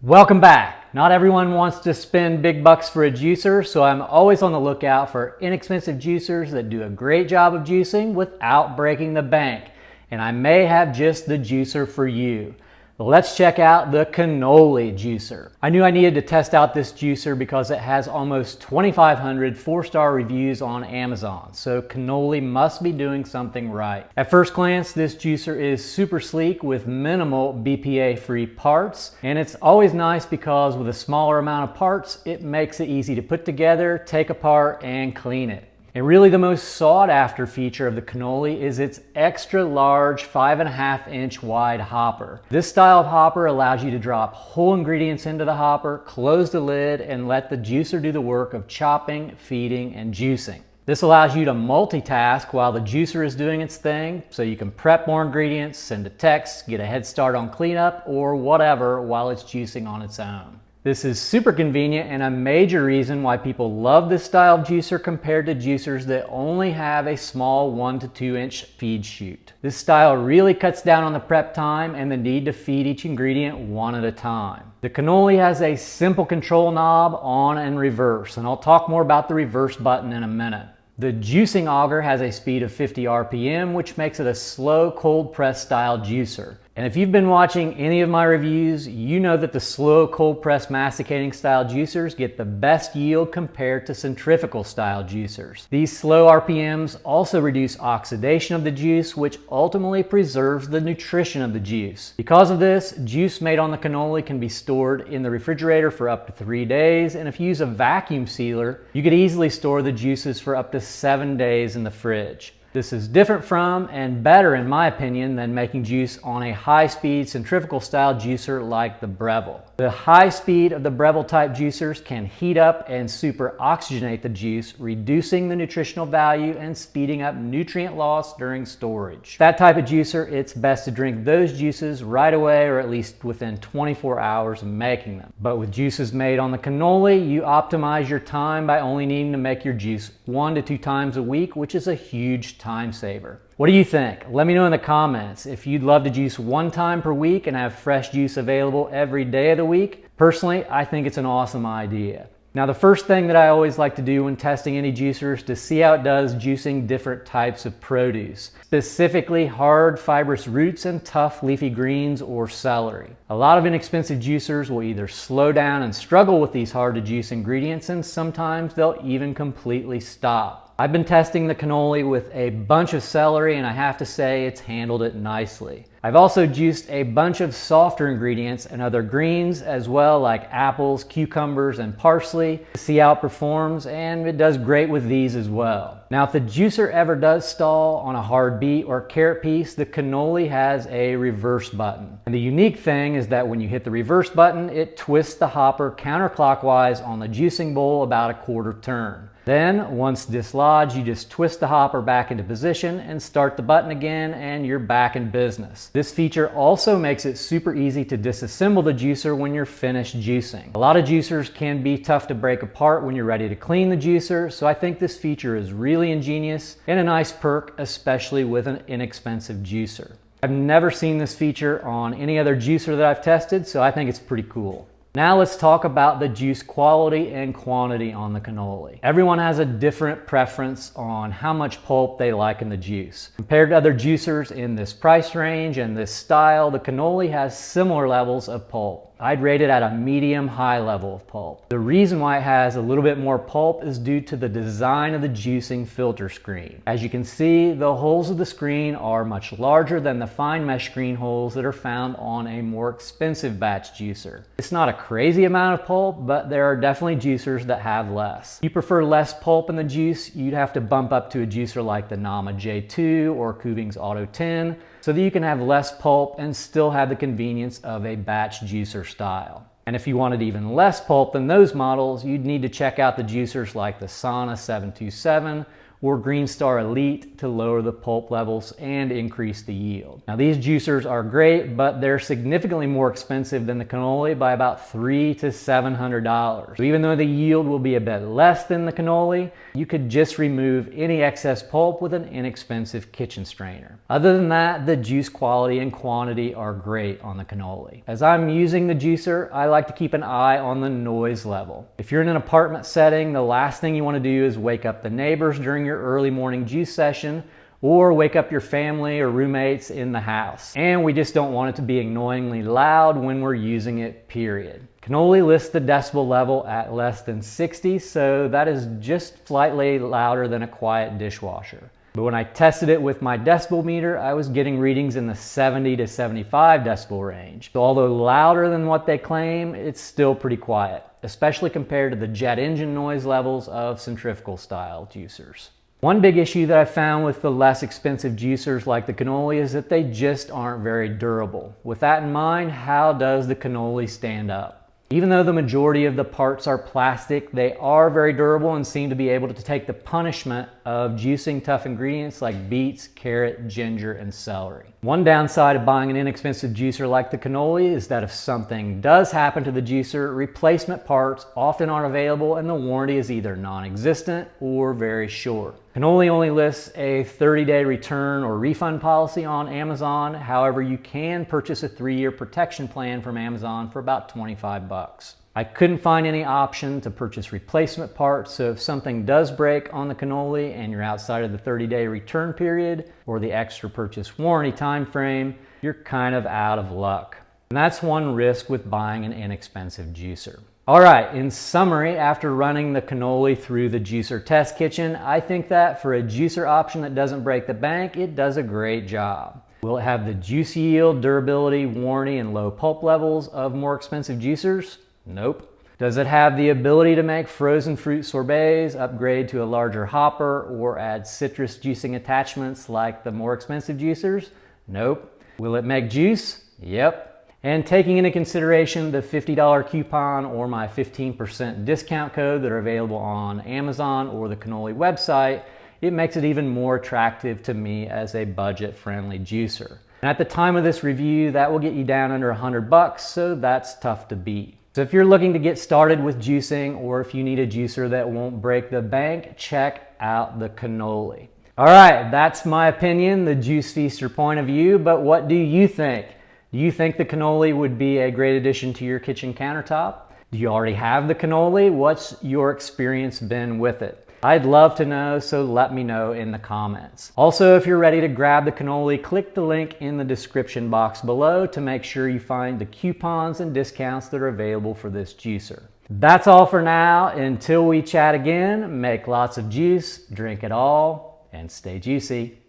Welcome back. Not everyone wants to spend big bucks for a juicer, so I'm always on the lookout for inexpensive juicers that do a great job of juicing without breaking the bank. And I may have just the juicer for you. Let's check out the Canoly Juicer. I knew I needed to test out this juicer because it has almost 2,500 4-star reviews on Amazon, so Canoli must be doing something right. At first glance, this juicer is super sleek with minimal BPA-free parts, and it's always nice because with a smaller amount of parts, it makes it easy to put together, take apart, and clean it. And really the most sought after feature of the Canoli is its extra large 5.5-inch wide hopper. This style of hopper allows you to drop whole ingredients into the hopper, close the lid, and let the juicer do the work of chopping, feeding, and juicing. This allows you to multitask while the juicer is doing its thing, so you can prep more ingredients, send a text, get a head start on cleanup, or whatever while it's juicing on its own. This is super convenient and a major reason why people love this style of juicer compared to juicers that only have a small 1 to 2 inch feed chute. This style really cuts down on the prep time and the need to feed each ingredient one at a time. The Canoli has a simple control knob on and reverse, and I'll talk more about the reverse button in a minute. The juicing auger has a speed of 50 RPM, which makes it a slow cold press style juicer. And if you've been watching any of my reviews, you know that the slow cold press masticating style juicers get the best yield compared to centrifugal style juicers. These slow RPMs also reduce oxidation of the juice, which ultimately preserves the nutrition of the juice. Because of this, juice made on the Canoli can be stored in the refrigerator for up to 3 days, and if you use a vacuum sealer, you could easily store the juices for up to 7 days in the fridge. This is different from and better in my opinion than making juice on a high-speed centrifugal style juicer like the Breville. The high speed of the Breville type juicers can heat up and super oxygenate the juice, reducing the nutritional value and speeding up nutrient loss during storage. That type of juicer, it's best to drink those juices right away or at least within 24 hours of making them. But with juices made on the Canoli, you optimize your time by only needing to make your juice 1 to 2 times a week, which is a huge time saver. What do you think? Let me know in the comments if you'd love to juice 1 time per week and have fresh juice available every day of the week. Personally, I think it's an awesome idea. Now, the first thing that I always like to do when testing any juicer is to see how it does juicing different types of produce, specifically hard fibrous roots and tough leafy greens or celery. A lot of inexpensive juicers will either slow down and struggle with these hard to juice ingredients, and sometimes they'll even completely stop. I've been testing the Canoli with a bunch of celery, and I have to say it's handled it nicely. I've also juiced a bunch of softer ingredients and other greens as well, like apples, cucumbers, and parsley, to see how it performs, and it does great with these as well. Now, if the juicer ever does stall on a hard beet or carrot piece, the Canoli has a reverse button. And the unique thing is that when you hit the reverse button, it twists the hopper counterclockwise on the juicing bowl about a quarter turn. Then, once dislodged, you just twist the hopper back into position and start the button again, and you're back in business. This feature also makes it super easy to disassemble the juicer when you're finished juicing. A lot of juicers can be tough to break apart when you're ready to clean the juicer, so I think this feature is really ingenious and a nice perk, especially with an inexpensive juicer. I've never seen this feature on any other juicer that I've tested, so I think it's pretty cool. Now let's talk about the juice quality and quantity on the Canoli. Everyone has a different preference on how much pulp they like in the juice. Compared to other juicers in this price range and this style, the Canoli has similar levels of pulp. I'd rate it at a medium-high level of pulp. The reason why it has a little bit more pulp is due to the design of the juicing filter screen. As you can see, the holes of the screen are much larger than the fine mesh screen holes that are found on a more expensive batch juicer. It's not a crazy amount of pulp, but there are definitely juicers that have less. If you prefer less pulp in the juice, you'd have to bump up to a juicer like the Nama J2 or Kuving's Auto 10 so that you can have less pulp and still have the convenience of a batch juicer style. And if you wanted even less pulp than those models, you'd need to check out the juicers like the Sana 727 or Green Star Elite to lower the pulp levels and increase the yield. Now these juicers are great, but they're significantly more expensive than the Canoli by about $300 to $700. So even though the yield will be a bit less than the Canoli, you could just remove any excess pulp with an inexpensive kitchen strainer. Other than that, the juice quality and quantity are great on the Canoli. As I'm using the juicer, I like to keep an eye on the noise level. If you're in an apartment setting, the last thing you want to do is wake up the neighbors during your early morning juice session, or wake up your family or roommates in the house. And we just don't want it to be annoyingly loud when we're using it, period. Canoli lists the decibel level at less than 60, so that is just slightly louder than a quiet dishwasher. But when I tested it with my decibel meter, I was getting readings in the 70 to 75 decibel range. So although louder than what they claim, it's still pretty quiet, especially compared to the jet engine noise levels of centrifugal style juicers. One big issue that I found with the less expensive juicers like the Canoli is that they just aren't very durable. With that in mind, how does the Canoli stand up? Even though the majority of the parts are plastic, they are very durable and seem to be able to take the punishment of juicing tough ingredients like beets, carrot, ginger, and celery. One downside of buying an inexpensive juicer like the Canoli is that if something does happen to the juicer, replacement parts often aren't available and the warranty is either non-existent or very short. Canoli only lists a 30-day return or refund policy on Amazon. However, you can purchase a 3-year protection plan from Amazon for about 25 bucks. I couldn't find any option to purchase replacement parts, so if something does break on the Canoli and you're outside of the 30-day return period or the extra purchase warranty time frame, you're kind of out of luck. And that's one risk with buying an inexpensive juicer. All right, in summary, after running the Canoli through the juicer test kitchen, I think that for a juicer option that doesn't break the bank, it does a great job. Will it have the juice yield, durability, warranty, and low pulp levels of more expensive juicers? Nope. Does it have the ability to make frozen fruit sorbets, upgrade to a larger hopper, or add citrus juicing attachments like the more expensive juicers? Nope. Will it make juice? Yep. And taking into consideration the $50 coupon or my 15% discount code that are available on Amazon or the Canoli website, it makes it even more attractive to me as a budget-friendly juicer. And at the time of this review, that will get you down under 100 bucks, so that's tough to beat. So if you're looking to get started with juicing, or if you need a juicer that won't break the bank, check out the Canoli. All right, that's my opinion, the Juice Feaster point of view, but what do you think? Do you think the Canoli would be a great addition to your kitchen countertop? Do you already have the Canoli? What's your experience been with it? I'd love to know, so let me know in the comments. Also, if you're ready to grab the Canoli, click the link in the description box below to make sure you find the coupons and discounts that are available for this juicer. That's all for now. Until we chat again, make lots of juice, drink it all, and stay juicy.